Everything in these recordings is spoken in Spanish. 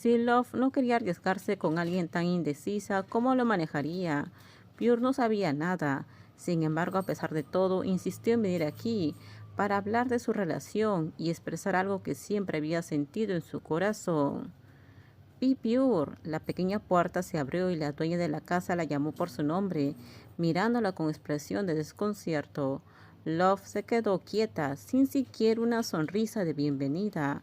Si Love no quería arriesgarse con alguien tan indecisa, ¿cómo lo manejaría? Pure no sabía nada. Sin embargo, a pesar de todo, insistió en venir aquí para hablar de su relación y expresar algo que siempre había sentido en su corazón. Be Pure. La pequeña puerta se abrió y la dueña de la casa la llamó por su nombre, mirándola con expresión de desconcierto. Love se quedó quieta, sin siquiera una sonrisa de bienvenida.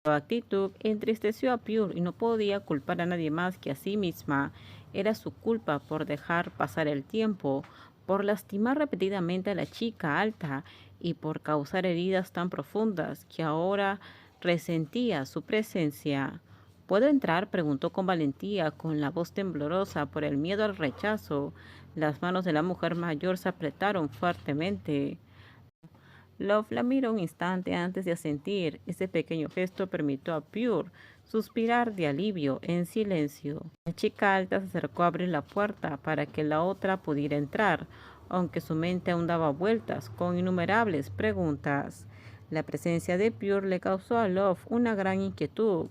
Su actitud entristeció a Pure y no podía culpar a nadie más que a sí misma. Era su culpa por dejar pasar el tiempo, por lastimar repetidamente a la chica alta y por causar heridas tan profundas que ahora resentía su presencia. ¿Puedo entrar?, preguntó con valentía, con la voz temblorosa por el miedo al rechazo. Las manos de la mujer mayor se apretaron fuertemente. Love la miró un instante antes de asentir. Ese pequeño gesto permitió a Pure suspirar de alivio en silencio. La chica alta se acercó a abrir la puerta para que la otra pudiera entrar, aunque su mente aún daba vueltas con innumerables preguntas. La presencia de Pure le causó a Love una gran inquietud.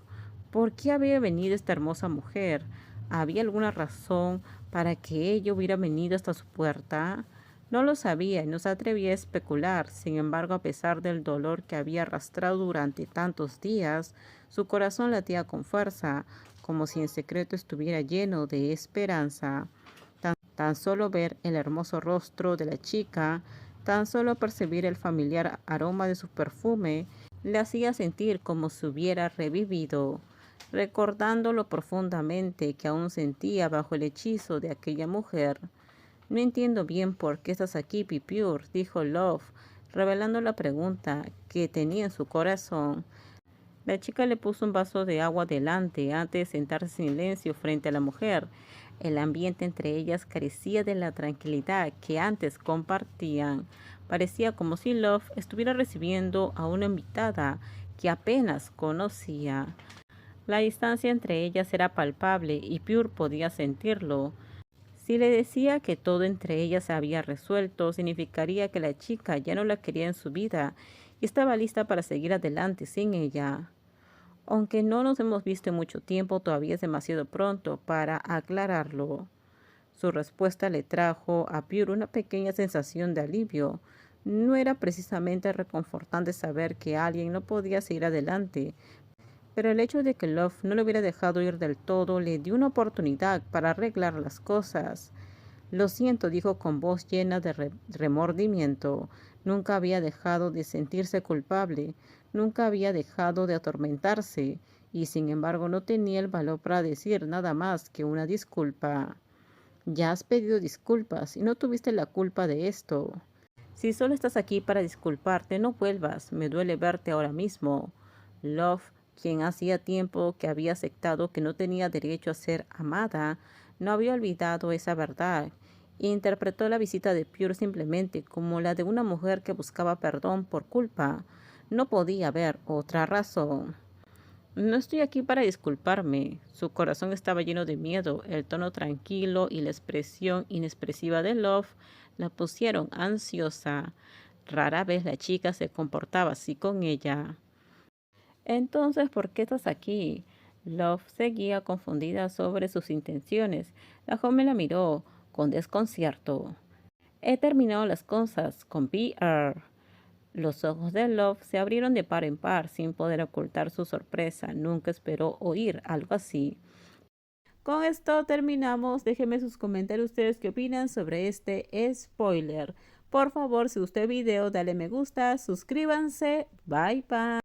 ¿Por qué había venido esta hermosa mujer? ¿Había alguna razón para que ella hubiera venido hasta su puerta? No lo sabía y no se atrevía a especular. Sin embargo, a pesar del dolor que había arrastrado durante tantos días, su corazón latía con fuerza, como si en secreto estuviera lleno de esperanza. Tan solo ver el hermoso rostro de la chica, tan solo percibir el familiar aroma de su perfume, le hacía sentir como si hubiera revivido, recordando lo profundamente que aún sentía bajo el hechizo de aquella mujer. No entiendo bien por qué estás aquí, Pure, dijo Love, revelando la pregunta que tenía en su corazón. La chica le puso un vaso de agua delante antes de sentarse en silencio frente a la mujer. El ambiente entre ellas carecía de la tranquilidad que antes compartían. Parecía como si Love estuviera recibiendo a una invitada que apenas conocía. La distancia entre ellas era palpable y Pure podía sentirlo. Si le decía que todo entre ellas se había resuelto, significaría que la chica ya no la quería en su vida y estaba lista para seguir adelante sin ella. Aunque no nos hemos visto en mucho tiempo, todavía es demasiado pronto para aclararlo. Su respuesta le trajo a Pure una pequeña sensación de alivio. No era precisamente reconfortante saber que alguien no podía seguir adelante, pero el hecho de que Love no lo hubiera dejado ir del todo le dio una oportunidad para arreglar las cosas. Lo siento, dijo con voz llena de remordimiento. Nunca había dejado de sentirse culpable, nunca había dejado de atormentarse, y sin embargo no tenía el valor para decir nada más que una disculpa. Ya has pedido disculpas y no tuviste la culpa de esto. Si solo estás aquí para disculparte, no vuelvas. Me duele verte ahora mismo. Love, quien hacía tiempo que había aceptado que no tenía derecho a ser amada, no había olvidado esa verdad e interpretó la visita de Pure simplemente como la de una mujer que buscaba perdón por culpa. No podía haber otra razón. No estoy aquí para disculparme. Su corazón estaba lleno de miedo. El tono tranquilo y la expresión inexpresiva de Love la pusieron ansiosa. Rara vez la chica se comportaba así con ella. Entonces, ¿por qué estás aquí? Love seguía confundida sobre sus intenciones. La joven la miró con desconcierto. He terminado las cosas con PR. Los ojos de Love se abrieron de par en par sin poder ocultar su sorpresa. Nunca esperó oír algo así. Con esto terminamos. Déjenme sus comentarios ustedes qué opinan sobre este spoiler. Por favor, si gustó el video, dale me gusta, suscríbanse. Bye bye.